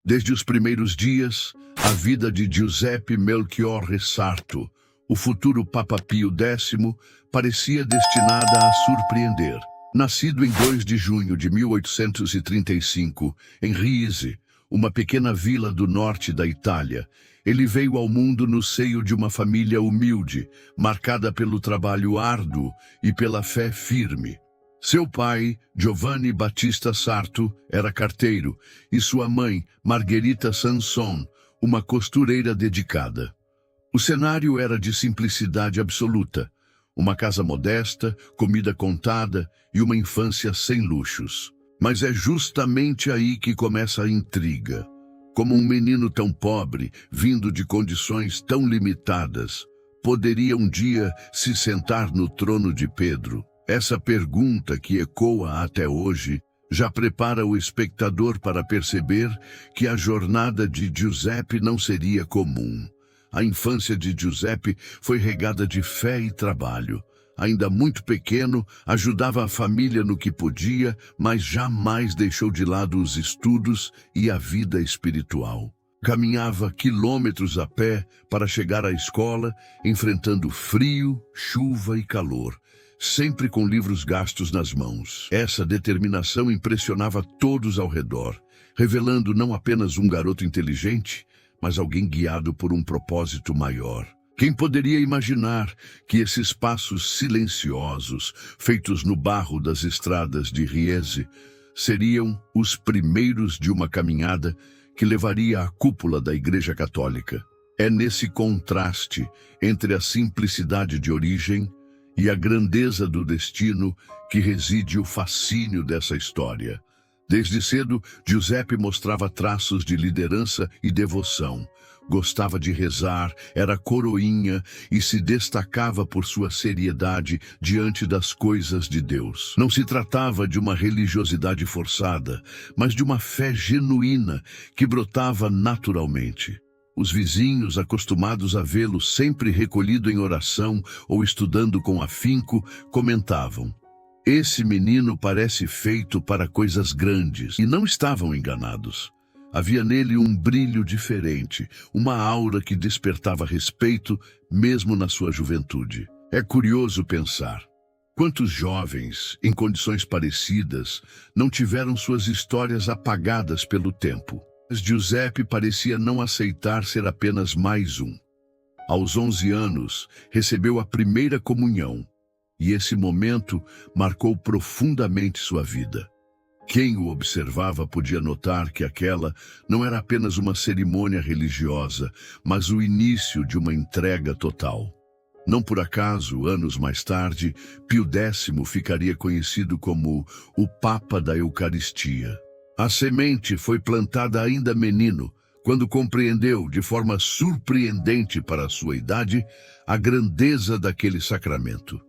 Desde os primeiros dias, a vida de Giuseppe Melchiorre Sarto, o futuro Papa Pio X, parecia destinada a surpreender. Nascido em 2 de junho de 1835, em Riese, uma pequena vila do norte da Itália, ele veio ao mundo no seio de uma família humilde, marcada pelo trabalho árduo e pela fé firme. Seu pai, Giovanni Battista Sarto, era carteiro, e sua mãe, Margherita Sanson, uma costureira dedicada. O cenário era de simplicidade absoluta. Uma casa modesta, comida contada e uma infância sem luxos. Mas é justamente aí que começa a intriga. Como um menino tão pobre, vindo de condições tão limitadas, poderia um dia se sentar no trono de Pedro? Essa pergunta, que ecoa até hoje, já prepara o espectador para perceber que a jornada de Giuseppe não seria comum. A infância de Giuseppe foi regada de fé e trabalho. Ainda muito pequeno, ajudava a família no que podia, mas jamais deixou de lado os estudos e a vida espiritual. Caminhava quilômetros a pé para chegar à escola, enfrentando frio, chuva e calor, sempre com livros gastos nas mãos. Essa determinação impressionava todos ao redor, revelando não apenas um garoto inteligente, mas alguém guiado por um propósito maior. Quem poderia imaginar que esses passos silenciosos, feitos no barro das estradas de Riese, seriam os primeiros de uma caminhada que levaria à cúpula da Igreja Católica? É nesse contraste entre a simplicidade de origem e a grandeza do destino que reside o fascínio dessa história. Desde cedo, Giuseppe mostrava traços de liderança e devoção. Gostava de rezar, era coroinha e se destacava por sua seriedade diante das coisas de Deus. Não se tratava de uma religiosidade forçada, mas de uma fé genuína que brotava naturalmente. Os vizinhos, acostumados a vê-lo sempre recolhido em oração ou estudando com afinco, comentavam: "Esse menino parece feito para coisas grandes", e não estavam enganados. Havia nele um brilho diferente, uma aura que despertava respeito mesmo na sua juventude. É curioso pensar: quantos jovens, em condições parecidas, não tiveram suas histórias apagadas pelo tempo? Mas Giuseppe parecia não aceitar ser apenas mais um. Aos 11 anos, recebeu a primeira comunhão, e esse momento marcou profundamente sua vida. Quem o observava podia notar que aquela não era apenas uma cerimônia religiosa, mas o início de uma entrega total. Não por acaso, anos mais tarde, Pio X ficaria conhecido como o Papa da Eucaristia. A semente foi plantada ainda menino, quando compreendeu, de forma surpreendente para a sua idade, a grandeza daquele sacramento.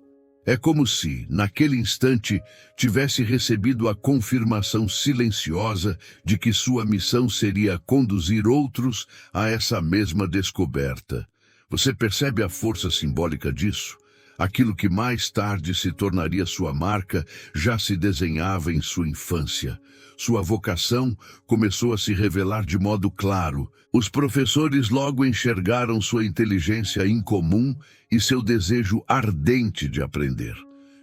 É como se, naquele instante, tivesse recebido a confirmação silenciosa de que sua missão seria conduzir outros a essa mesma descoberta. Você percebe a força simbólica disso? Aquilo que mais tarde se tornaria sua marca já se desenhava em sua infância. Sua vocação começou a se revelar de modo claro. Os professores logo enxergaram sua inteligência incomum e seu desejo ardente de aprender.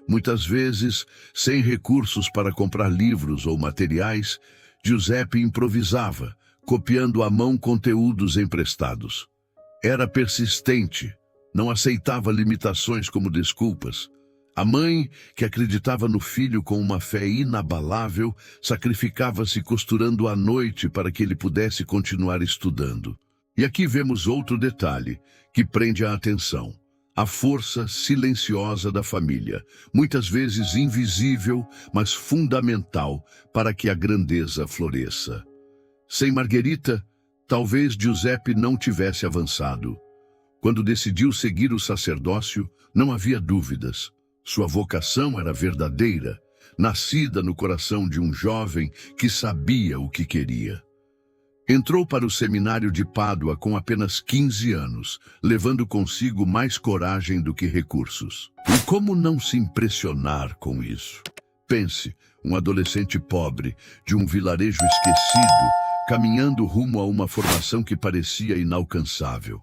Muitas vezes, sem recursos para comprar livros ou materiais, Giuseppe improvisava, copiando à mão conteúdos emprestados. Era persistente, não aceitava limitações como desculpas. A mãe, que acreditava no filho com uma fé inabalável, sacrificava-se costurando à noite para que ele pudesse continuar estudando. E aqui vemos outro detalhe que prende a atenção: a força silenciosa da família, muitas vezes invisível, mas fundamental para que a grandeza floresça. Sem Margherita, talvez Giuseppe não tivesse avançado. Quando decidiu seguir o sacerdócio, não havia dúvidas. Sua vocação era verdadeira, nascida no coração de um jovem que sabia o que queria. Entrou para o seminário de Pádua com apenas 15 anos, levando consigo mais coragem do que recursos. E como não se impressionar com isso? Pense, um adolescente pobre, de um vilarejo esquecido, caminhando rumo a uma formação que parecia inalcançável.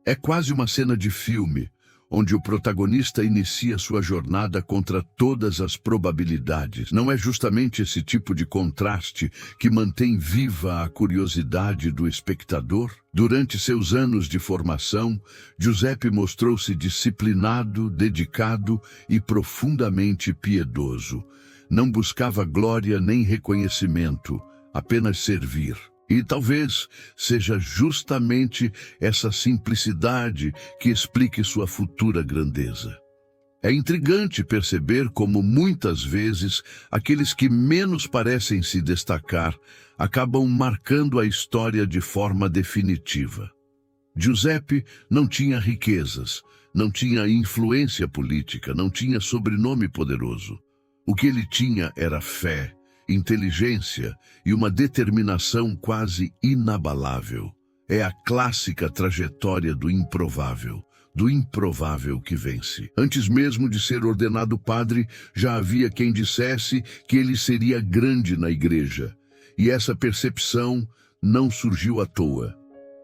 É quase uma cena de filme, onde o protagonista inicia sua jornada contra todas as probabilidades. Não é justamente esse tipo de contraste que mantém viva a curiosidade do espectador? Durante seus anos de formação, Giuseppe mostrou-se disciplinado, dedicado e profundamente piedoso. Não buscava glória nem reconhecimento, apenas servir. E talvez seja justamente essa simplicidade que explique sua futura grandeza. É intrigante perceber como muitas vezes aqueles que menos parecem se destacar acabam marcando a história de forma definitiva. Giuseppe não tinha riquezas, não tinha influência política, não tinha sobrenome poderoso. O que ele tinha era fé, inteligência e uma determinação quase inabalável. É a clássica trajetória do improvável que vence. Antes mesmo de ser ordenado padre, já havia quem dissesse que ele seria grande na igreja. E essa percepção não surgiu à toa.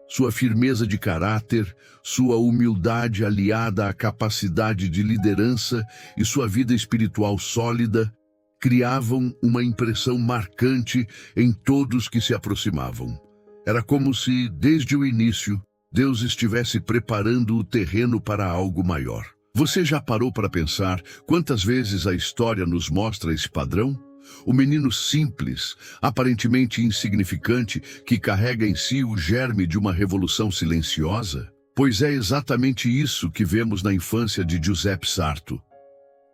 Sua firmeza de caráter, sua humildade aliada à capacidade de liderança e sua vida espiritual sólida criavam uma impressão marcante em todos que se aproximavam. Era como se, desde o início, Deus estivesse preparando o terreno para algo maior. Você já parou para pensar quantas vezes a história nos mostra esse padrão? O menino simples, aparentemente insignificante, que carrega em si o germe de uma revolução silenciosa? Pois é exatamente isso que vemos na infância de Giuseppe Sarto.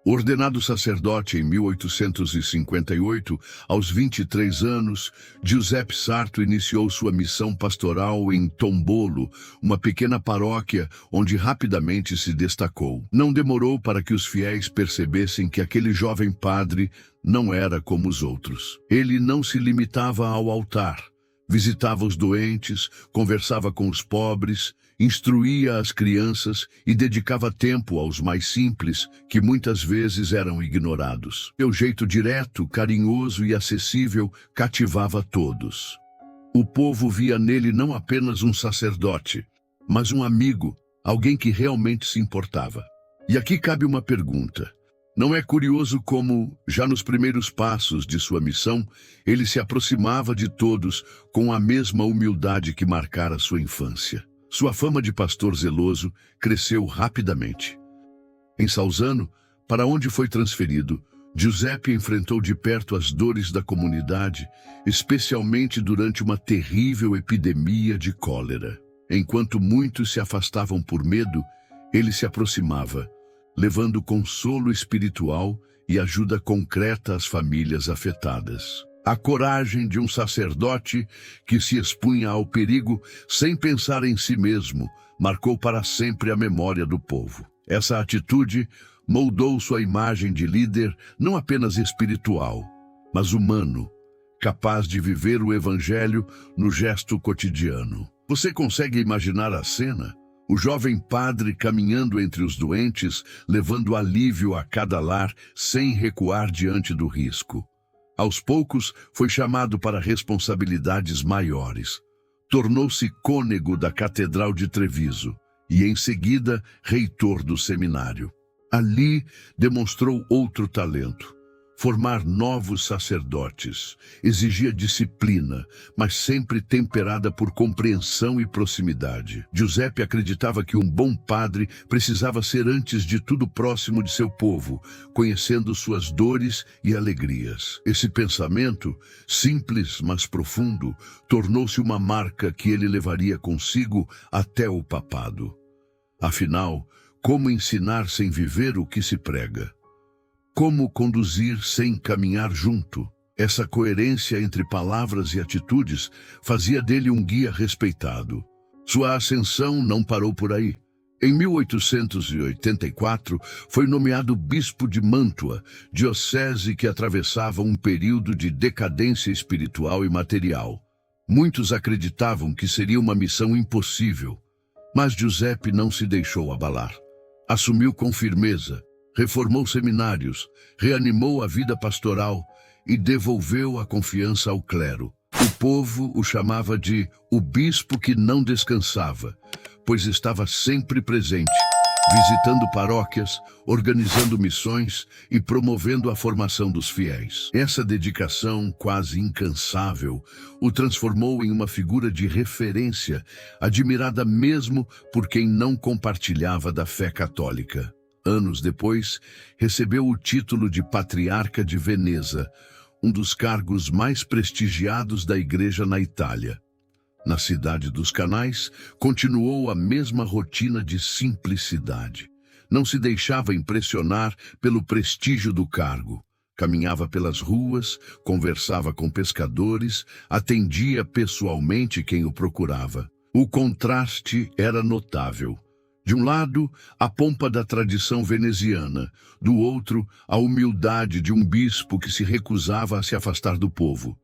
Ordenado sacerdote em 1858, aos 23 anos, Giuseppe Sarto iniciou sua missão pastoral em Tombolo, uma pequena paróquia onde rapidamente se destacou. Não demorou para que os fiéis percebessem que aquele jovem padre não era como os outros. Ele não se limitava ao altar. Visitava os doentes, conversava com os pobres, instruía as crianças e dedicava tempo aos mais simples, que muitas vezes eram ignorados. Seu jeito direto, carinhoso e acessível cativava todos. O povo via nele não apenas um sacerdote, mas um amigo, alguém que realmente se importava. E aqui cabe uma pergunta. Não é curioso como, já nos primeiros passos de sua missão, ele se aproximava de todos com a mesma humildade que marcara sua infância? Sua fama de pastor zeloso cresceu rapidamente. Em Salzano, para onde foi transferido, Giuseppe enfrentou de perto as dores da comunidade, especialmente durante uma terrível epidemia de cólera. Enquanto muitos se afastavam por medo, ele se aproximava, levando consolo espiritual e ajuda concreta às famílias afetadas. A coragem de um sacerdote que se expunha ao perigo sem pensar em si mesmo marcou para sempre a memória do povo. Essa atitude moldou sua imagem de líder não apenas espiritual, mas humano, capaz de viver o evangelho no gesto cotidiano. Você consegue imaginar a cena? O jovem padre caminhando entre os doentes, levando alívio a cada lar sem recuar diante do risco. Aos poucos, foi chamado para responsabilidades maiores. Tornou-se cônego da Catedral de Treviso e, em seguida, reitor do seminário. Ali, demonstrou outro talento. Formar novos sacerdotes exigia disciplina, mas sempre temperada por compreensão e proximidade. Giuseppe acreditava que um bom padre precisava ser antes de tudo próximo de seu povo, conhecendo suas dores e alegrias. Esse pensamento, simples mas profundo, tornou-se uma marca que ele levaria consigo até o papado. Afinal, como ensinar sem viver o que se prega? Como conduzir sem caminhar junto? Essa coerência entre palavras e atitudes fazia dele um guia respeitado. Sua ascensão não parou por aí. Em 1884, foi nomeado bispo de Mantua, diocese que atravessava um período de decadência espiritual e material. Muitos acreditavam que seria uma missão impossível, mas Giuseppe não se deixou abalar. Assumiu com firmeza, reformou seminários, reanimou a vida pastoral e devolveu a confiança ao clero. O povo o chamava de o bispo que não descansava, pois estava sempre presente, visitando paróquias, organizando missões e promovendo a formação dos fiéis. Essa dedicação quase incansável o transformou em uma figura de referência, admirada mesmo por quem não compartilhava da fé católica. Anos depois, recebeu o título de Patriarca de Veneza, um dos cargos mais prestigiados da Igreja na Itália. Na cidade dos Canais, continuou a mesma rotina de simplicidade. Não se deixava impressionar pelo prestígio do cargo. Caminhava pelas ruas, conversava com pescadores, atendia pessoalmente quem o procurava. O contraste era notável. De um lado, a pompa da tradição veneziana, do outro, a humildade de um bispo que se recusava a se afastar do povo.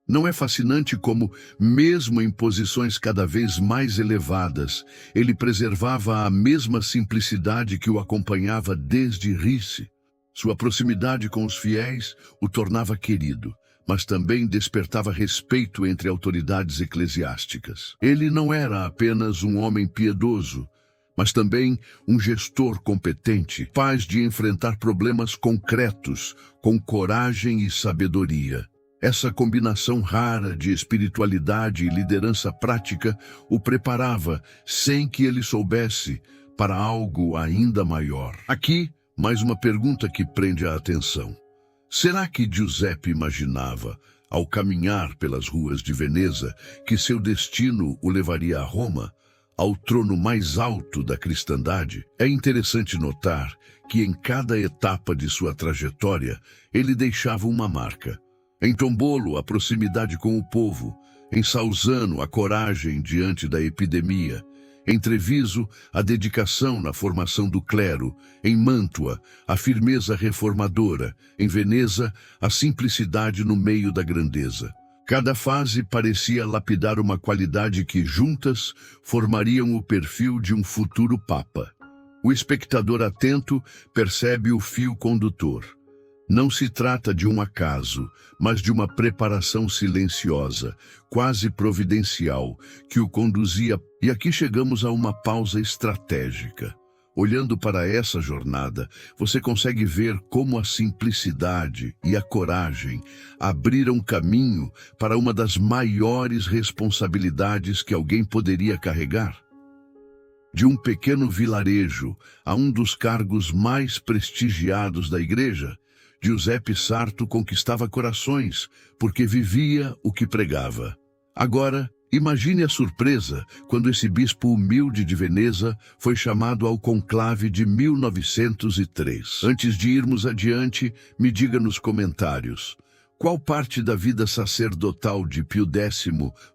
Não é fascinante como, mesmo em posições cada vez mais elevadas, ele preservava a mesma simplicidade que o acompanhava desde Rice? Sua proximidade com os fiéis o tornava querido, mas também despertava respeito entre autoridades eclesiásticas. Ele não era apenas um homem piedoso, mas também um gestor competente, capaz de enfrentar problemas concretos com coragem e sabedoria. Essa combinação rara de espiritualidade e liderança prática o preparava, sem que ele soubesse, para algo ainda maior. Aqui, mais uma pergunta que prende a atenção. Será que Giuseppe imaginava, ao caminhar pelas ruas de Veneza, que seu destino o levaria a Roma, ao trono mais alto da cristandade? É interessante notar que em cada etapa de sua trajetória, ele deixava uma marca. Em Tombolo, a proximidade com o povo; em Salzano, a coragem diante da epidemia; em Treviso, a dedicação na formação do clero; em Mantua, a firmeza reformadora; em Veneza, a simplicidade no meio da grandeza. Cada fase parecia lapidar uma qualidade que, juntas, formariam o perfil de um futuro papa. O espectador atento percebe o fio condutor. Não se trata de um acaso, mas de uma preparação silenciosa, quase providencial, que o conduzia. E aqui chegamos a uma pausa estratégica. Olhando para essa jornada, você consegue ver como a simplicidade e a coragem abriram caminho para uma das maiores responsabilidades que alguém poderia carregar. De um pequeno vilarejo a um dos cargos mais prestigiados da Igreja, Giuseppe Sarto conquistava corações, porque vivia o que pregava. Agora, imagine a surpresa quando esse bispo humilde de Veneza foi chamado ao conclave de 1903. Antes de irmos adiante, me diga nos comentários: qual parte da vida sacerdotal de Pio X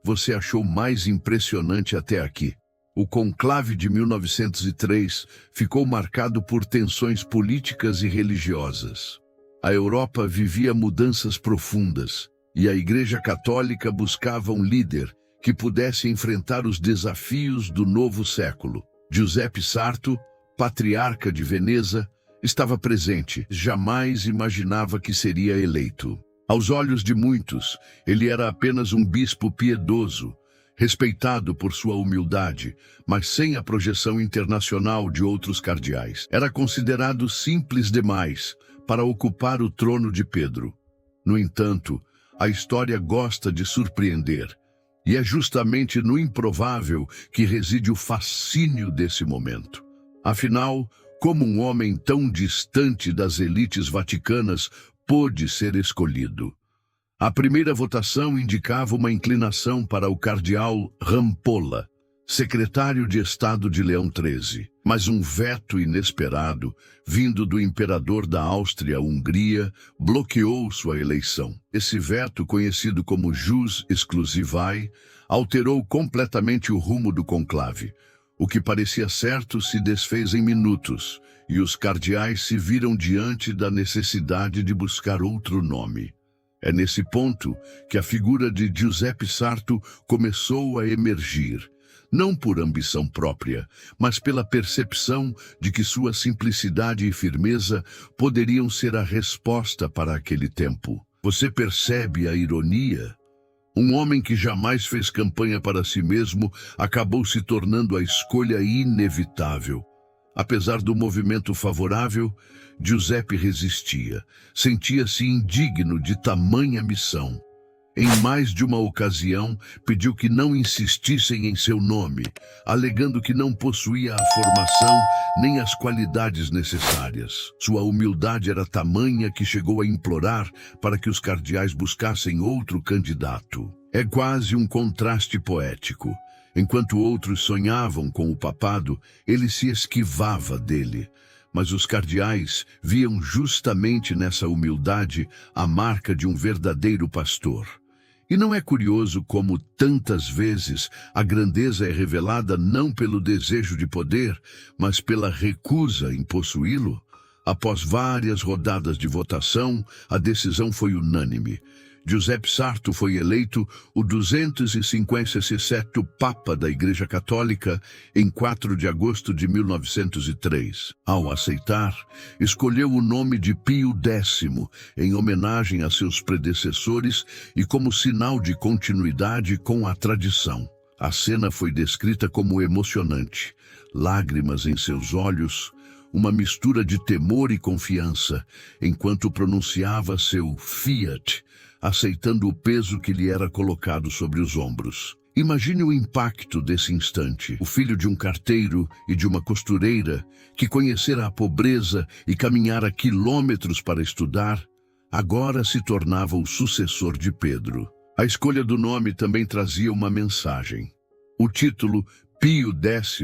você achou mais impressionante até aqui? O conclave de 1903 ficou marcado por tensões políticas e religiosas. A Europa vivia mudanças profundas, e a Igreja Católica buscava um líder que pudesse enfrentar os desafios do novo século. Giuseppe Sarto, patriarca de Veneza, estava presente. Jamais imaginava que seria eleito. Aos olhos de muitos, ele era apenas um bispo piedoso, respeitado por sua humildade, mas sem a projeção internacional de outros cardeais. Era considerado simples demais para ocupar o trono de Pedro. No entanto, a história gosta de surpreender, e é justamente no improvável que reside o fascínio desse momento. Afinal, como um homem tão distante das elites vaticanas pôde ser escolhido? A primeira votação indicava uma inclinação para o cardeal Rampolla, secretário de Estado de Leão XIII. Mas um veto inesperado, vindo do imperador da Áustria-Hungria, bloqueou sua eleição. Esse veto, conhecido como Jus Exclusivae, alterou completamente o rumo do conclave. O que parecia certo se desfez em minutos, e os cardeais se viram diante da necessidade de buscar outro nome. É nesse ponto que a figura de Giuseppe Sarto começou a emergir, não por ambição própria, mas pela percepção de que sua simplicidade e firmeza poderiam ser a resposta para aquele tempo. Você percebe a ironia? Um homem que jamais fez campanha para si mesmo acabou se tornando a escolha inevitável. Apesar do movimento favorável, Giuseppe resistia. Sentia-se indigno de tamanha missão. Em mais de uma ocasião, pediu que não insistissem em seu nome, alegando que não possuía a formação nem as qualidades necessárias. Sua humildade era tamanha que chegou a implorar para que os cardeais buscassem outro candidato. É quase um contraste poético. Enquanto outros sonhavam com o papado, ele se esquivava dele. Mas os cardeais viam justamente nessa humildade a marca de um verdadeiro pastor. E não é curioso como, tantas vezes, a grandeza é revelada não pelo desejo de poder, mas pela recusa em possuí-lo? Após várias rodadas de votação, a decisão foi unânime. Giuseppe Sarto foi eleito o 257º Papa da Igreja Católica em 4 de agosto de 1903. Ao aceitar, escolheu o nome de Pio X, em homenagem a seus predecessores e como sinal de continuidade com a tradição. A cena foi descrita como emocionante. Lágrimas em seus olhos, uma mistura de temor e confiança, enquanto pronunciava seu fiat, aceitando o peso que lhe era colocado sobre os ombros. Imagine o impacto desse instante. O filho de um carteiro e de uma costureira, que conhecera a pobreza e caminhara quilômetros para estudar, agora se tornava o sucessor de Pedro. A escolha do nome também trazia uma mensagem. O título Pio X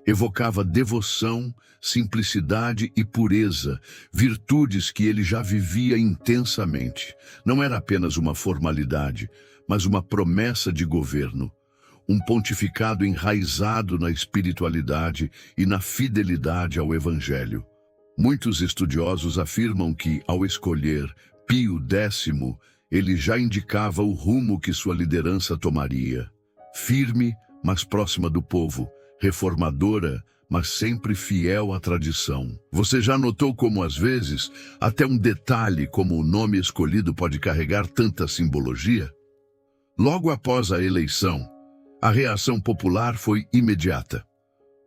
evocava devoção, simplicidade e pureza, virtudes que ele já vivia intensamente. Não era apenas uma formalidade, mas uma promessa de governo. Um pontificado enraizado na espiritualidade e na fidelidade ao Evangelho. Muitos estudiosos afirmam que, ao escolher Pio X, ele já indicava o rumo que sua liderança tomaria. Firme, mas próxima do povo, reformadora, mas sempre fiel à tradição. Você já notou como, às vezes, até um detalhe como o nome escolhido pode carregar tanta simbologia? Logo após a eleição, a reação popular foi imediata.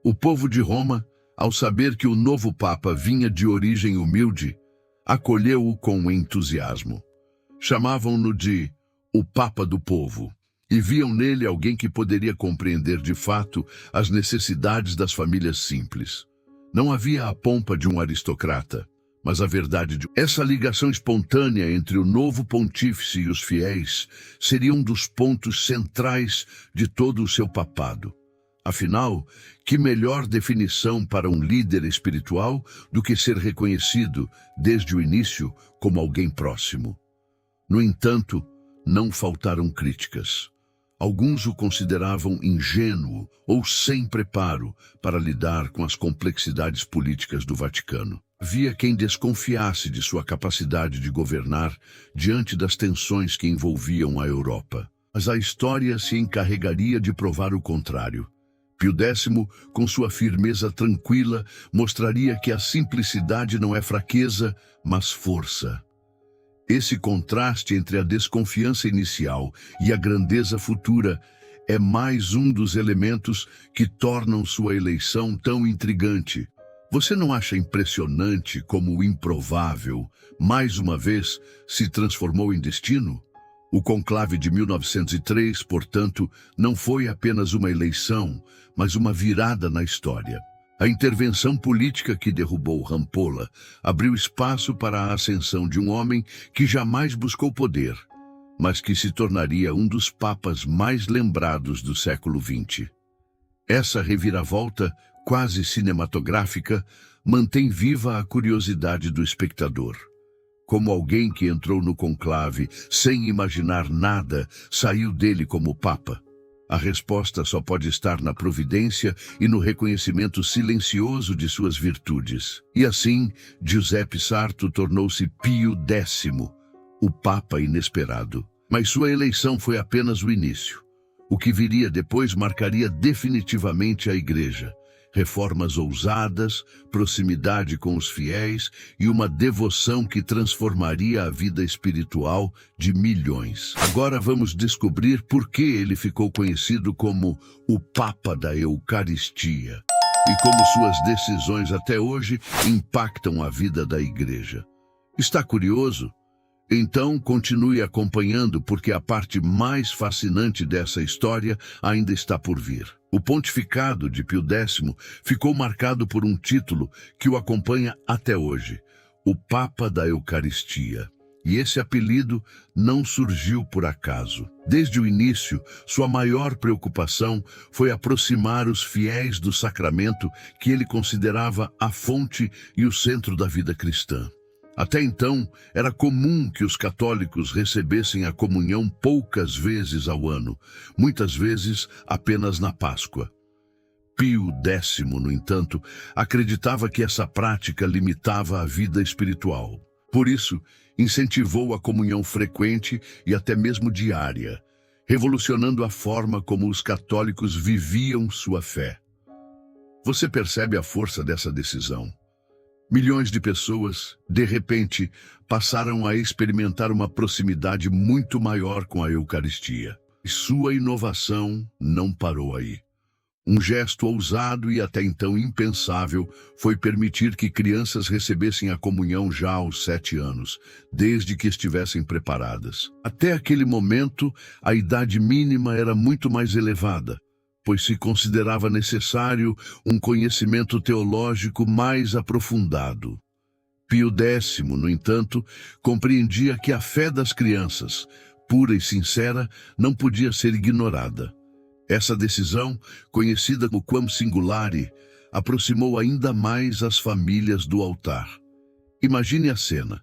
O povo de Roma, ao saber que o novo Papa vinha de origem humilde, acolheu-o com entusiasmo. Chamavam-no de o Papa do Povo. E viam nele alguém que poderia compreender de fato as necessidades das famílias simples. Não havia a pompa de um aristocrata, mas a verdade de... Essa ligação espontânea entre o novo pontífice e os fiéis seria um dos pontos centrais de todo o seu papado. Afinal, que melhor definição para um líder espiritual do que ser reconhecido, desde o início, como alguém próximo? No entanto, não faltaram críticas. Alguns o consideravam ingênuo ou sem preparo para lidar com as complexidades políticas do Vaticano. Havia quem desconfiasse de sua capacidade de governar diante das tensões que envolviam a Europa. Mas a história se encarregaria de provar o contrário. Pio X, com sua firmeza tranquila, mostraria que a simplicidade não é fraqueza, mas força. Esse contraste entre a desconfiança inicial e a grandeza futura é mais um dos elementos que tornam sua eleição tão intrigante. Você não acha impressionante como o improvável, mais uma vez, se transformou em destino? O conclave de 1903, portanto, não foi apenas uma eleição, mas uma virada na história. A intervenção política que derrubou Rampolla abriu espaço para a ascensão de um homem que jamais buscou poder, mas que se tornaria um dos papas mais lembrados do século XX. Essa reviravolta, quase cinematográfica, mantém viva a curiosidade do espectador. Como alguém que entrou no conclave sem imaginar nada, saiu dele como papa. A resposta só pode estar na providência e no reconhecimento silencioso de suas virtudes. E assim, Giuseppe Sarto tornou-se Pio X, o Papa inesperado. Mas sua eleição foi apenas o início. O que viria depois marcaria definitivamente a Igreja, reformas ousadas, proximidade com os fiéis e uma devoção que transformaria a vida espiritual de milhões. Agora vamos descobrir por que ele ficou conhecido como o Papa da Eucaristia e como suas decisões até hoje impactam a vida da Igreja. Está curioso? Então continue acompanhando, porque a parte mais fascinante dessa história ainda está por vir. O pontificado de Pio X ficou marcado por um título que o acompanha até hoje, o Papa da Eucaristia. E esse apelido não surgiu por acaso. Desde o início, sua maior preocupação foi aproximar os fiéis do sacramento que ele considerava a fonte e o centro da vida cristã. Até então, era comum que os católicos recebessem a comunhão poucas vezes ao ano, muitas vezes apenas na Páscoa. Pio X, no entanto, acreditava que essa prática limitava a vida espiritual. Por isso, incentivou a comunhão frequente e até mesmo diária, revolucionando a forma como os católicos viviam sua fé. Você percebe a força dessa decisão? Milhões de pessoas, de repente, passaram a experimentar uma proximidade muito maior com a Eucaristia. E sua inovação não parou aí. Um gesto ousado e até então impensável foi permitir que crianças recebessem a comunhão já aos 7 anos, desde que estivessem preparadas. Até aquele momento, a idade mínima era muito mais elevada, pois se considerava necessário um conhecimento teológico mais aprofundado. Pio X, no entanto, compreendia que a fé das crianças, pura e sincera, não podia ser ignorada. Essa decisão, conhecida como Quam Singulare, aproximou ainda mais as famílias do altar. Imagine a cena: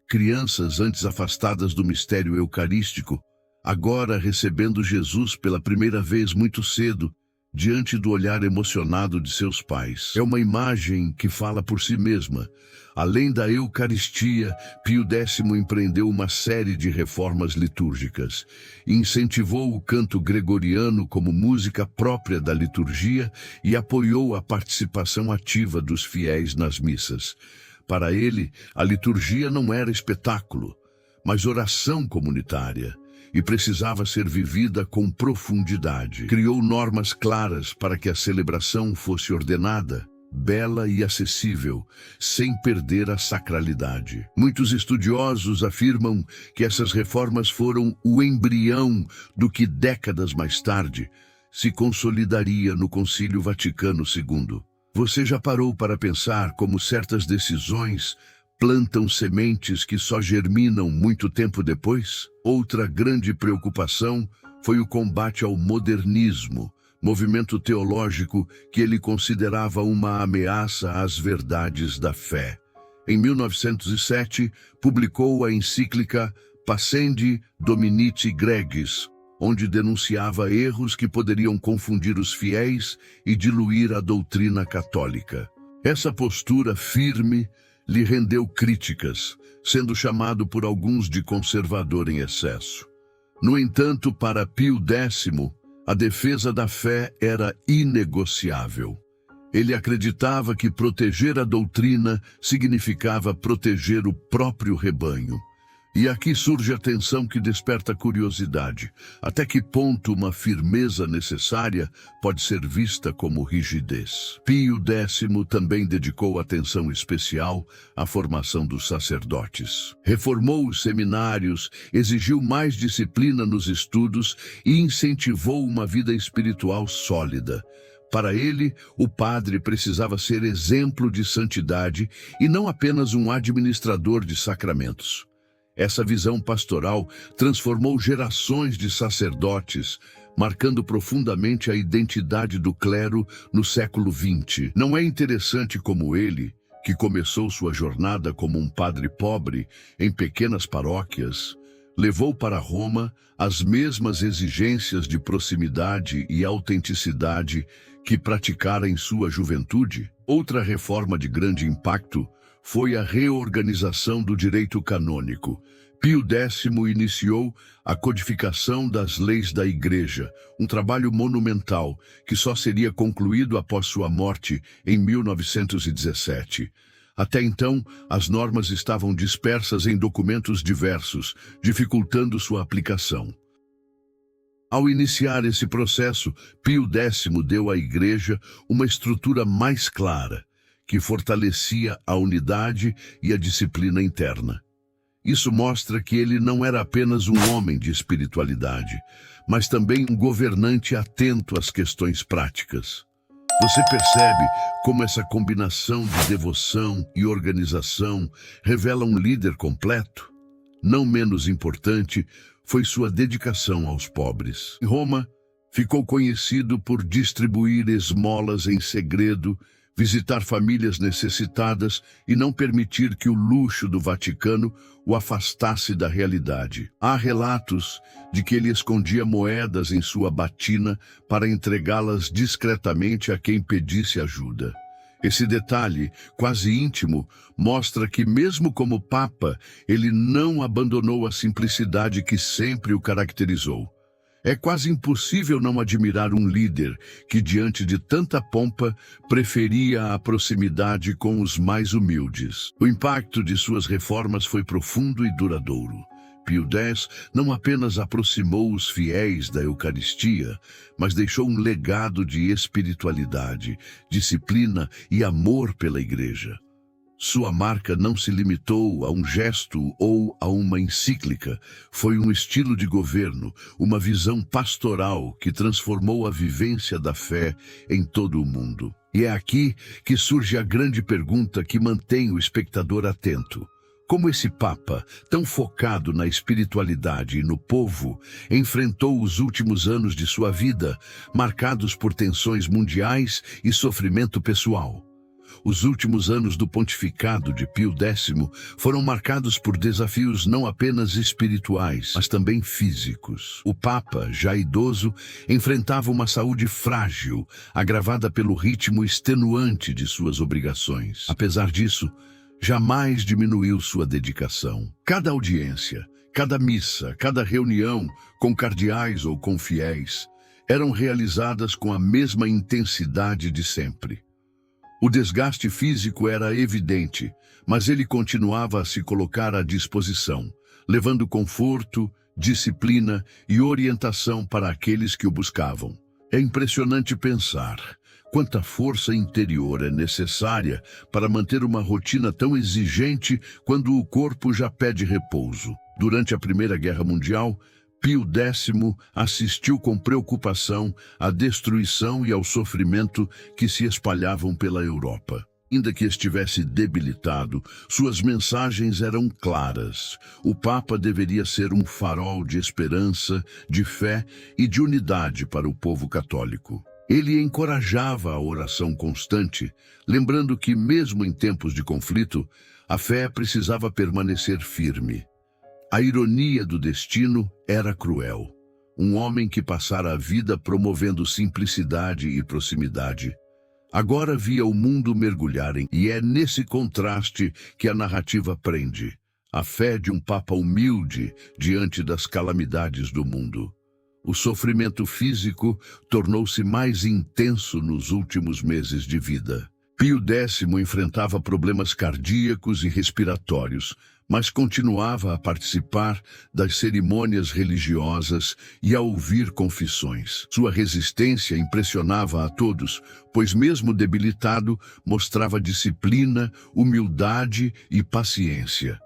crianças antes afastadas do mistério eucarístico, agora recebendo Jesus pela primeira vez muito cedo, diante do olhar emocionado de seus pais. É uma imagem que fala por si mesma. Além da Eucaristia, Pio X empreendeu uma série de reformas litúrgicas. Incentivou o canto gregoriano como música própria da liturgia e apoiou a participação ativa dos fiéis nas missas. Para ele, a liturgia não era espetáculo, mas oração comunitária, e precisava ser vivida com profundidade. Criou normas claras para que a celebração fosse ordenada, bela e acessível, sem perder a sacralidade. Muitos estudiosos afirmam que essas reformas foram o embrião do que décadas mais tarde se consolidaria no Concílio Vaticano II. Você já parou para pensar como certas decisões plantam sementes que só germinam muito tempo depois? Outra grande preocupação foi o combate ao modernismo, movimento teológico que ele considerava uma ameaça às verdades da fé. Em 1907, publicou a encíclica Pascendi Dominici Gregis, onde denunciava erros que poderiam confundir os fiéis e diluir a doutrina católica. Essa postura firme lhe rendeu críticas, sendo chamado por alguns de conservador em excesso. No entanto, para Pio X, a defesa da fé era inegociável. Ele acreditava que proteger a doutrina significava proteger o próprio rebanho. E aqui surge a tensão que desperta curiosidade. Até que ponto uma firmeza necessária pode ser vista como rigidez? Pio X também dedicou atenção especial à formação dos sacerdotes. Reformou os seminários, exigiu mais disciplina nos estudos e incentivou uma vida espiritual sólida. Para ele, o padre precisava ser exemplo de santidade e não apenas um administrador de sacramentos. Essa visão pastoral transformou gerações de sacerdotes, marcando profundamente a identidade do clero no século XX. Não é interessante como ele, que começou sua jornada como um padre pobre em pequenas paróquias, levou para Roma as mesmas exigências de proximidade e autenticidade que praticara em sua juventude? Outra reforma de grande impacto foi a reorganização do direito canônico. Pio X iniciou a codificação das leis da Igreja, um trabalho monumental que só seria concluído após sua morte em 1917. Até então, as normas estavam dispersas em documentos diversos, dificultando sua aplicação. Ao iniciar esse processo, Pio X deu à Igreja uma estrutura mais clara, que fortalecia a unidade e a disciplina interna. Isso mostra que ele não era apenas um homem de espiritualidade, mas também um governante atento às questões práticas. Você percebe como essa combinação de devoção e organização revela um líder completo? Não menos importante foi sua dedicação aos pobres. Em Roma, ficou conhecido por distribuir esmolas em segredo, visitar famílias necessitadas e não permitir que o luxo do Vaticano o afastasse da realidade. Há relatos de que ele escondia moedas em sua batina para entregá-las discretamente a quem pedisse ajuda. Esse detalhe, quase íntimo, mostra que mesmo como Papa, ele não abandonou a simplicidade que sempre o caracterizou. É quase impossível não admirar um líder que, diante de tanta pompa, preferia a proximidade com os mais humildes. O impacto de suas reformas foi profundo e duradouro. Pio X não apenas aproximou os fiéis da Eucaristia, mas deixou um legado de espiritualidade, disciplina e amor pela Igreja. Sua marca não se limitou a um gesto ou a uma encíclica. Foi um estilo de governo, uma visão pastoral que transformou a vivência da fé em todo o mundo. E é aqui que surge a grande pergunta que mantém o espectador atento. Como esse Papa, tão focado na espiritualidade e no povo, enfrentou os últimos anos de sua vida, marcados por tensões mundiais e sofrimento pessoal? Os últimos anos do pontificado de Pio X foram marcados por desafios não apenas espirituais, mas também físicos. O Papa, já idoso, enfrentava uma saúde frágil, agravada pelo ritmo extenuante de suas obrigações. Apesar disso, jamais diminuiu sua dedicação. Cada audiência, cada missa, cada reunião com cardeais ou com fiéis eram realizadas com a mesma intensidade de sempre. O desgaste físico era evidente, mas ele continuava a se colocar à disposição, levando conforto, disciplina e orientação para aqueles que o buscavam. É impressionante pensar quanta força interior é necessária para manter uma rotina tão exigente quando o corpo já pede repouso. Durante a Primeira Guerra Mundial, Pio X assistiu com preocupação à destruição e ao sofrimento que se espalhavam pela Europa. Ainda que estivesse debilitado, suas mensagens eram claras. O Papa deveria ser um farol de esperança, de fé e de unidade para o povo católico. Ele encorajava a oração constante, lembrando que, mesmo em tempos de conflito, a fé precisava permanecer firme. A ironia do destino era cruel. Um homem que passara a vida promovendo simplicidade e proximidade, agora via o mundo mergulhar em... E é nesse contraste que a narrativa prende. A fé de um Papa humilde diante das calamidades do mundo. O sofrimento físico tornou-se mais intenso nos últimos meses de vida. Pio X enfrentava problemas cardíacos e respiratórios, mas continuava a participar das cerimônias religiosas e a ouvir confissões. Sua resistência impressionava a todos, pois mesmo debilitado, mostrava disciplina, humildade e paciência.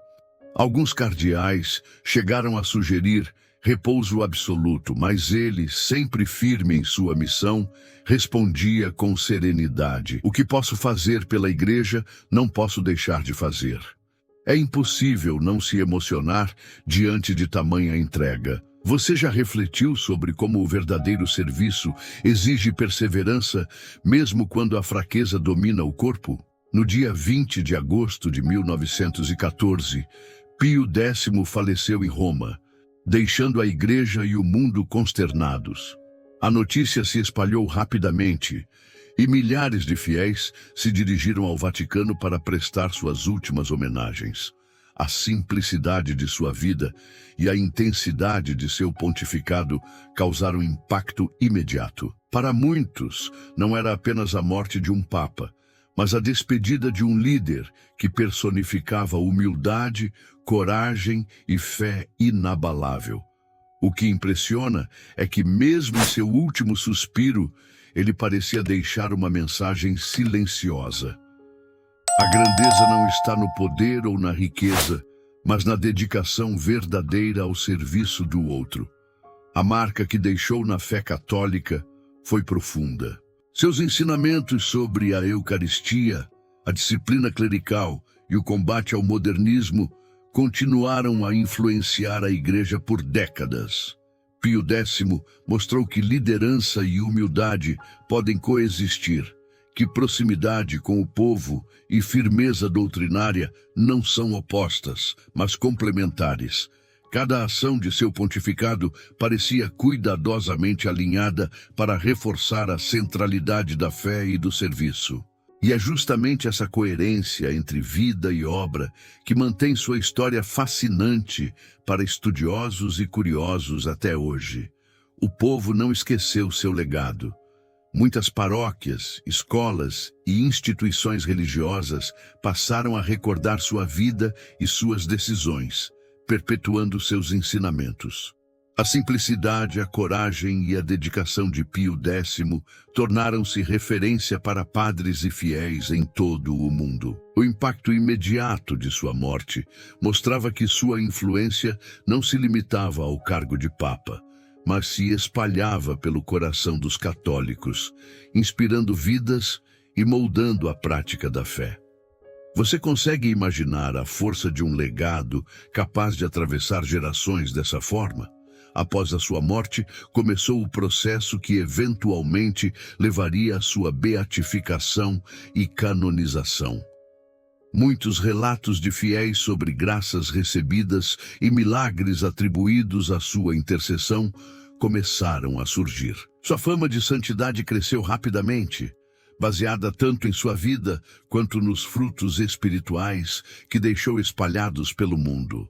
Alguns cardeais chegaram a sugerir repouso absoluto, mas ele, sempre firme em sua missão, respondia com serenidade: "O que posso fazer pela Igreja, não posso deixar de fazer." É impossível não se emocionar diante de tamanha entrega. Você já refletiu sobre como o verdadeiro serviço exige perseverança, mesmo quando a fraqueza domina o corpo? No dia 20 de agosto de 1914, Pio X faleceu em Roma, deixando a Igreja e o mundo consternados. A notícia se espalhou rapidamente e milhares de fiéis se dirigiram ao Vaticano para prestar suas últimas homenagens. A simplicidade de sua vida e a intensidade de seu pontificado causaram impacto imediato. Para muitos, não era apenas a morte de um papa, mas a despedida de um líder que personificava humildade, coragem e fé inabalável. O que impressiona é que, mesmo em seu último suspiro, ele parecia deixar uma mensagem silenciosa. A grandeza não está no poder ou na riqueza, mas na dedicação verdadeira ao serviço do outro. A marca que deixou na fé católica foi profunda. Seus ensinamentos sobre a Eucaristia, a disciplina clerical e o combate ao modernismo continuaram a influenciar a Igreja por décadas. Pio X mostrou que liderança e humildade podem coexistir, que proximidade com o povo e firmeza doutrinária não são opostas, mas complementares. Cada ação de seu pontificado parecia cuidadosamente alinhada para reforçar a centralidade da fé e do serviço. E é justamente essa coerência entre vida e obra que mantém sua história fascinante para estudiosos e curiosos até hoje. O povo não esqueceu seu legado. Muitas paróquias, escolas e instituições religiosas passaram a recordar sua vida e suas decisões, perpetuando seus ensinamentos. A simplicidade, a coragem e a dedicação de Pio X tornaram-se referência para padres e fiéis em todo o mundo. O impacto imediato de sua morte mostrava que sua influência não se limitava ao cargo de papa, mas se espalhava pelo coração dos católicos, inspirando vidas e moldando a prática da fé. Você consegue imaginar a força de um legado capaz de atravessar gerações dessa forma? Após a sua morte, começou o processo que eventualmente levaria à sua beatificação e canonização. Muitos relatos de fiéis sobre graças recebidas e milagres atribuídos à sua intercessão começaram a surgir. Sua fama de santidade cresceu rapidamente, baseada tanto em sua vida quanto nos frutos espirituais que deixou espalhados pelo mundo.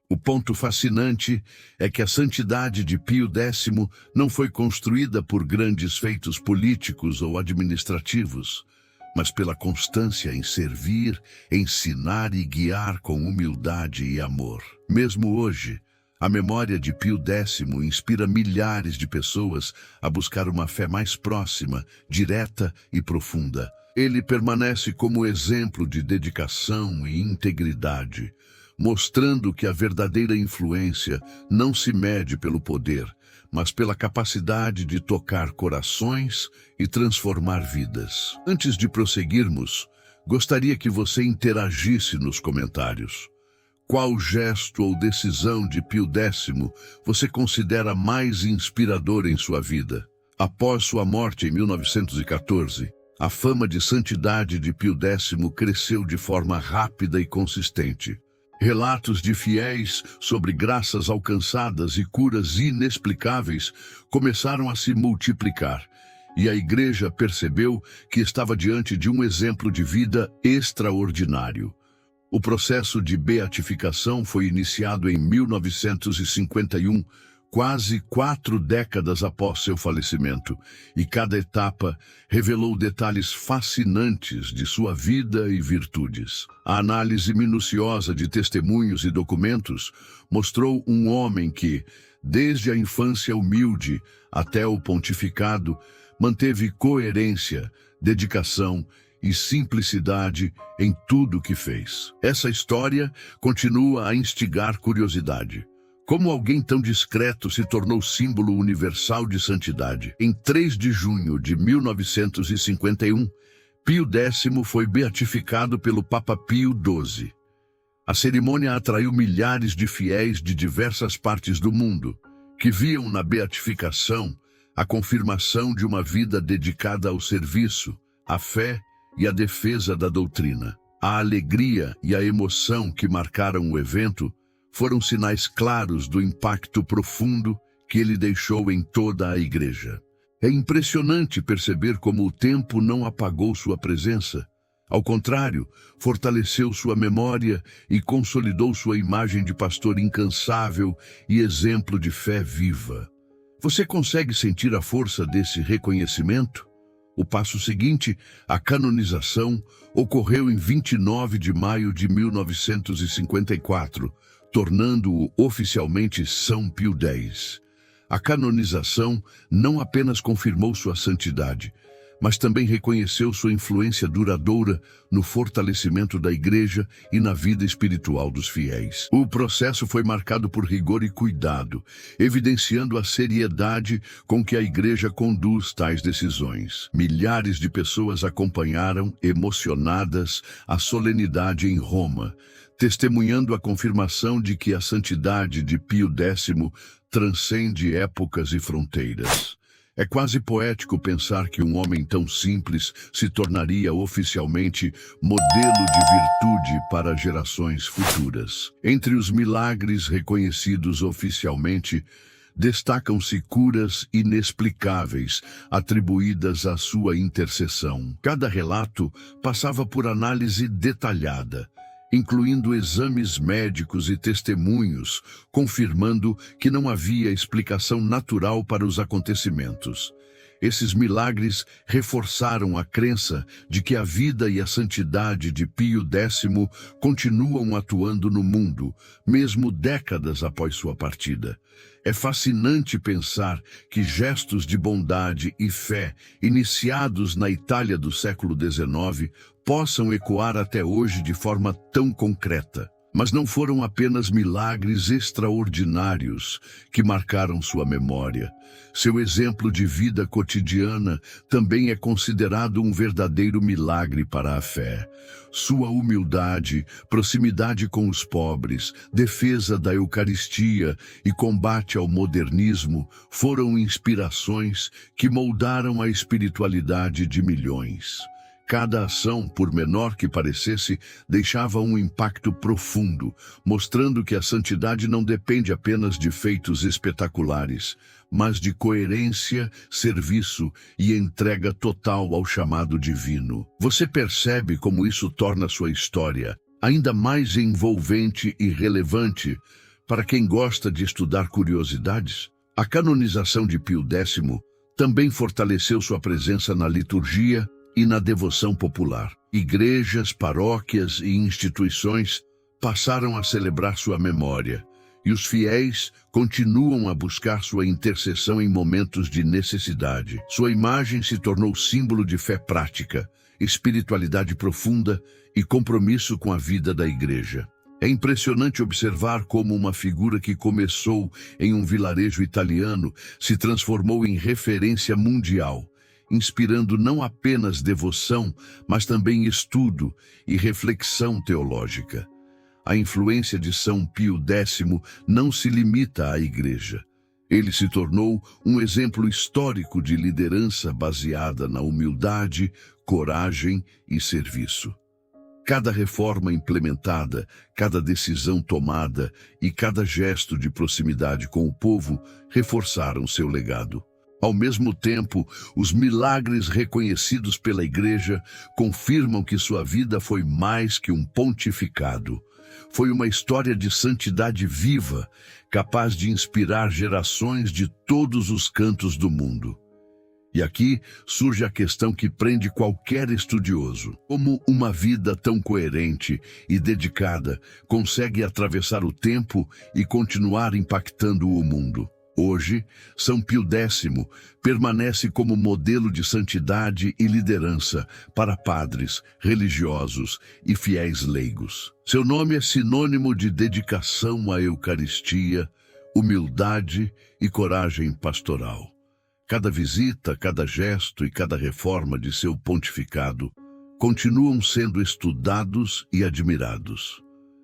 O ponto fascinante é que a santidade de Pio X não foi construída por grandes feitos políticos ou administrativos, mas pela constância em servir, ensinar e guiar com humildade e amor. Mesmo hoje, a memória de Pio X inspira milhares de pessoas a buscar uma fé mais próxima, direta e profunda. Ele permanece como exemplo de dedicação e integridade, mostrando que a verdadeira influência não se mede pelo poder, mas pela capacidade de tocar corações e transformar vidas. Antes de prosseguirmos, gostaria que você interagisse nos comentários. Qual gesto ou decisão de Pio X você considera mais inspirador em sua vida? Após sua morte em 1914, a fama de santidade de Pio X cresceu de forma rápida e consistente. Relatos de fiéis sobre graças alcançadas e curas inexplicáveis começaram a se multiplicar, e a Igreja percebeu que estava diante de um exemplo de vida extraordinário. O processo de beatificação foi iniciado em 1951, quase 4 décadas após seu falecimento, e cada etapa revelou detalhes fascinantes de sua vida e virtudes. A análise minuciosa de testemunhos e documentos mostrou um homem que, desde a infância humilde até o pontificado, manteve coerência, dedicação e simplicidade em tudo o que fez. Essa história continua a instigar curiosidade. Como alguém tão discreto se tornou símbolo universal de santidade? Em 3 de junho de 1951, Pio X foi beatificado pelo Papa Pio XII. A cerimônia atraiu milhares de fiéis de diversas partes do mundo, que viam na beatificação a confirmação de uma vida dedicada ao serviço, à fé e à defesa da doutrina. A alegria e a emoção que marcaram o evento foram sinais claros do impacto profundo que ele deixou em toda a Igreja. É impressionante perceber como o tempo não apagou sua presença. Ao contrário, fortaleceu sua memória e consolidou sua imagem de pastor incansável e exemplo de fé viva. Você consegue sentir a força desse reconhecimento? O passo seguinte, a canonização, ocorreu em 29 de maio de 1954, tornando-o oficialmente São Pio X. A canonização não apenas confirmou sua santidade, mas também reconheceu sua influência duradoura no fortalecimento da Igreja e na vida espiritual dos fiéis. O processo foi marcado por rigor e cuidado, evidenciando a seriedade com que a Igreja conduz tais decisões. Milhares de pessoas acompanharam, emocionadas, a solenidade em Roma, testemunhando a confirmação de que a santidade de Pio X transcende épocas e fronteiras. É quase poético pensar que um homem tão simples se tornaria oficialmente modelo de virtude para gerações futuras. Entre os milagres reconhecidos oficialmente, destacam-se curas inexplicáveis atribuídas à sua intercessão. Cada relato passava por análise detalhada, incluindo exames médicos e testemunhos, confirmando que não havia explicação natural para os acontecimentos. Esses milagres reforçaram a crença de que a vida e a santidade de Pio X continuam atuando no mundo, mesmo décadas após sua partida. É fascinante pensar que gestos de bondade e fé, iniciados na Itália do século XIX, possam ecoar até hoje de forma tão concreta. Mas não foram apenas milagres extraordinários que marcaram sua memória. Seu exemplo de vida cotidiana também é considerado um verdadeiro milagre para a fé. Sua humildade, proximidade com os pobres, defesa da Eucaristia e combate ao modernismo foram inspirações que moldaram a espiritualidade de milhões. Cada ação, por menor que parecesse, deixava um impacto profundo, mostrando que a santidade não depende apenas de feitos espetaculares, mas de coerência, serviço e entrega total ao chamado divino. Você percebe como isso torna sua história ainda mais envolvente e relevante para quem gosta de estudar curiosidades? A canonização de Pio X também fortaleceu sua presença na liturgia e na devoção popular. Igrejas, paróquias e instituições passaram a celebrar sua memória, e os fiéis continuam a buscar sua intercessão em momentos de necessidade. Sua imagem se tornou símbolo de fé prática, espiritualidade profunda e compromisso com a vida da Igreja. É impressionante observar como uma figura que começou em um vilarejo italiano se transformou em referência mundial, inspirando não apenas devoção, mas também estudo e reflexão teológica. A influência de São Pio X não se limita à Igreja. Ele se tornou um exemplo histórico de liderança baseada na humildade, coragem e serviço. Cada reforma implementada, cada decisão tomada e cada gesto de proximidade com o povo reforçaram seu legado. Ao mesmo tempo, os milagres reconhecidos pela Igreja confirmam que sua vida foi mais que um pontificado. Foi uma história de santidade viva, capaz de inspirar gerações de todos os cantos do mundo. E aqui surge a questão que prende qualquer estudioso. Como uma vida tão coerente e dedicada consegue atravessar o tempo e continuar impactando o mundo? Hoje, São Pio X permanece como modelo de santidade e liderança para padres, religiosos e fiéis leigos. Seu nome é sinônimo de dedicação à Eucaristia, humildade e coragem pastoral. Cada visita, cada gesto e cada reforma de seu pontificado continuam sendo estudados e admirados.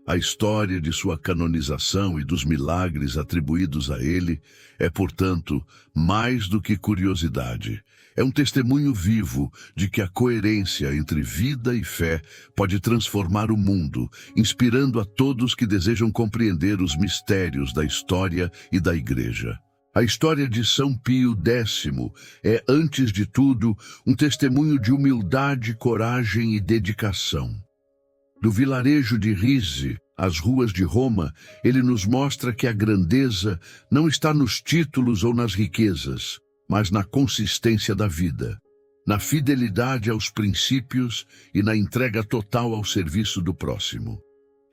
A história de sua canonização e dos milagres atribuídos a ele é, portanto, mais do que curiosidade. É um testemunho vivo de que a coerência entre vida e fé pode transformar o mundo, inspirando a todos que desejam compreender os mistérios da história e da Igreja. A história de São Pio X é, antes de tudo, um testemunho de humildade, coragem e dedicação. Do vilarejo de Rize às ruas de Roma, ele nos mostra que a grandeza não está nos títulos ou nas riquezas, mas na consistência da vida, na fidelidade aos princípios e na entrega total ao serviço do próximo.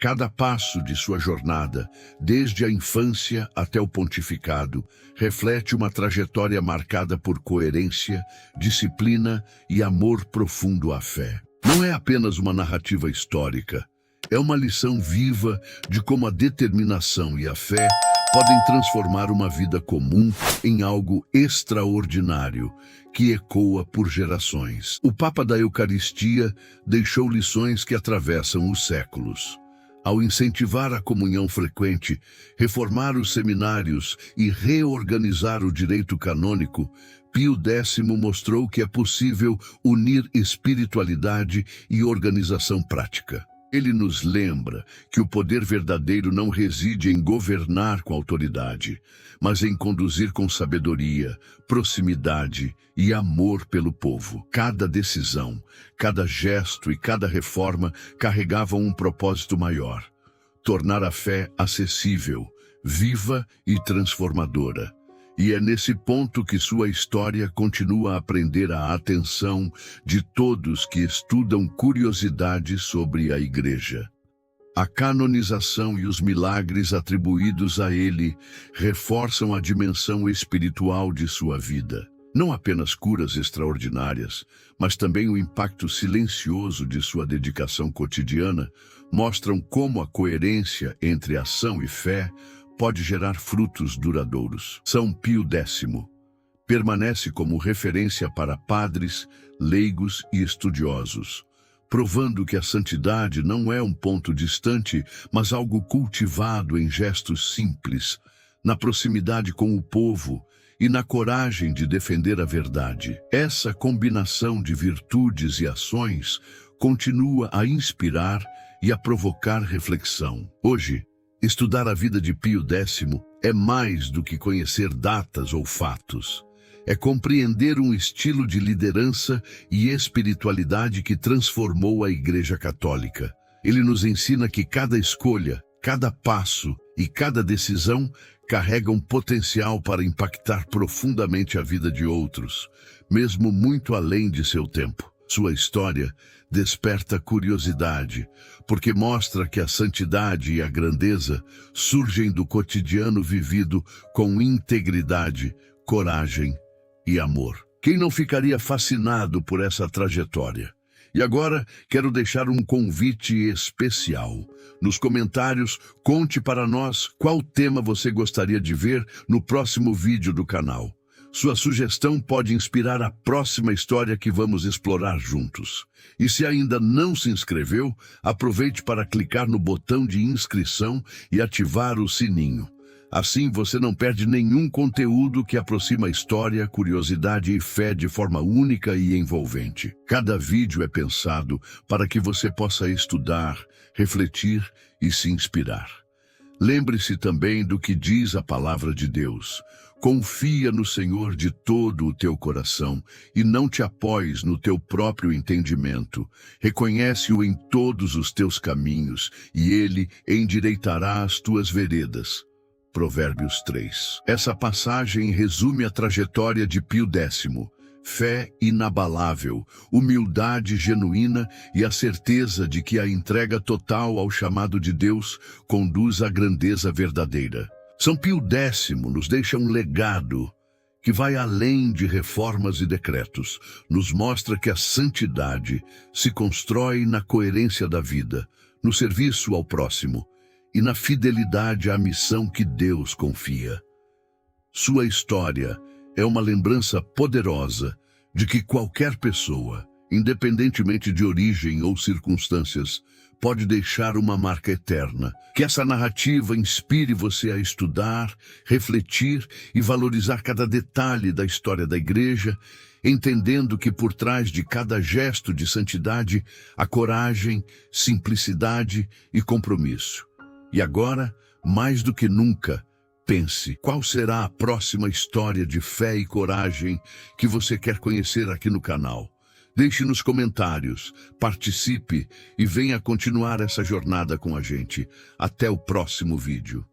Cada passo de sua jornada, desde a infância até o pontificado, reflete uma trajetória marcada por coerência, disciplina e amor profundo à fé. Não é apenas uma narrativa histórica, é uma lição viva de como a determinação e a fé podem transformar uma vida comum em algo extraordinário, que ecoa por gerações. O Papa da Eucaristia deixou lições que atravessam os séculos. Ao incentivar a comunhão frequente, reformar os seminários e reorganizar o direito canônico, Pio X mostrou que é possível unir espiritualidade e organização prática. Ele nos lembra que o poder verdadeiro não reside em governar com autoridade, mas em conduzir com sabedoria, proximidade e amor pelo povo. Cada decisão, cada gesto e cada reforma carregavam um propósito maior: tornar a fé acessível, viva e transformadora. E é nesse ponto que sua história continua a prender a atenção de todos que estudam curiosidade sobre a Igreja. A canonização e os milagres atribuídos a ele reforçam a dimensão espiritual de sua vida. Não apenas curas extraordinárias, mas também o impacto silencioso de sua dedicação cotidiana mostram como a coerência entre ação e fé pode gerar frutos duradouros. São Pio X permanece como referência para padres, leigos e estudiosos, provando que a santidade não é um ponto distante, mas algo cultivado em gestos simples, na proximidade com o povo e na coragem de defender a verdade. Essa combinação de virtudes e ações continua a inspirar e a provocar reflexão. Hoje, estudar a vida de Pio X é mais do que conhecer datas ou fatos. É compreender um estilo de liderança e espiritualidade que transformou a Igreja Católica. Ele nos ensina que cada escolha, cada passo e cada decisão carrega um potencial para impactar profundamente a vida de outros, mesmo muito além de seu tempo. Sua história desperta curiosidade, porque mostra que a santidade e a grandeza surgem do cotidiano vivido com integridade, coragem e amor. Quem não ficaria fascinado por essa trajetória? E agora quero deixar um convite especial. Nos comentários, conte para nós qual tema você gostaria de ver no próximo vídeo do canal. Sua sugestão pode inspirar a próxima história que vamos explorar juntos. E se ainda não se inscreveu, aproveite para clicar no botão de inscrição e ativar o sininho. Assim você não perde nenhum conteúdo que aproxima história, curiosidade e fé de forma única e envolvente. Cada vídeo é pensado para que você possa estudar, refletir e se inspirar. Lembre-se também do que diz a palavra de Deus. Confia no Senhor de todo o teu coração e não te apoies no teu próprio entendimento. Reconhece-o em todos os teus caminhos e ele endireitará as tuas veredas. Provérbios 3. Essa passagem resume a trajetória de Pio X. Fé inabalável, humildade genuína e a certeza de que a entrega total ao chamado de Deus conduz à grandeza verdadeira. São Pio X nos deixa um legado que vai além de reformas e decretos. Nos mostra que a santidade se constrói na coerência da vida, no serviço ao próximo e na fidelidade à missão que Deus confia. Sua história é uma lembrança poderosa de que qualquer pessoa, independentemente de origem ou circunstâncias, pode deixar uma marca eterna. Que essa narrativa inspire você a estudar, refletir e valorizar cada detalhe da história da Igreja, entendendo que por trás de cada gesto de santidade há coragem, simplicidade e compromisso. E agora, mais do que nunca, Pense, qual será a próxima história de fé e coragem que você quer conhecer aqui no canal? Deixe nos comentários, participe e venha continuar essa jornada com a gente. Até o próximo vídeo.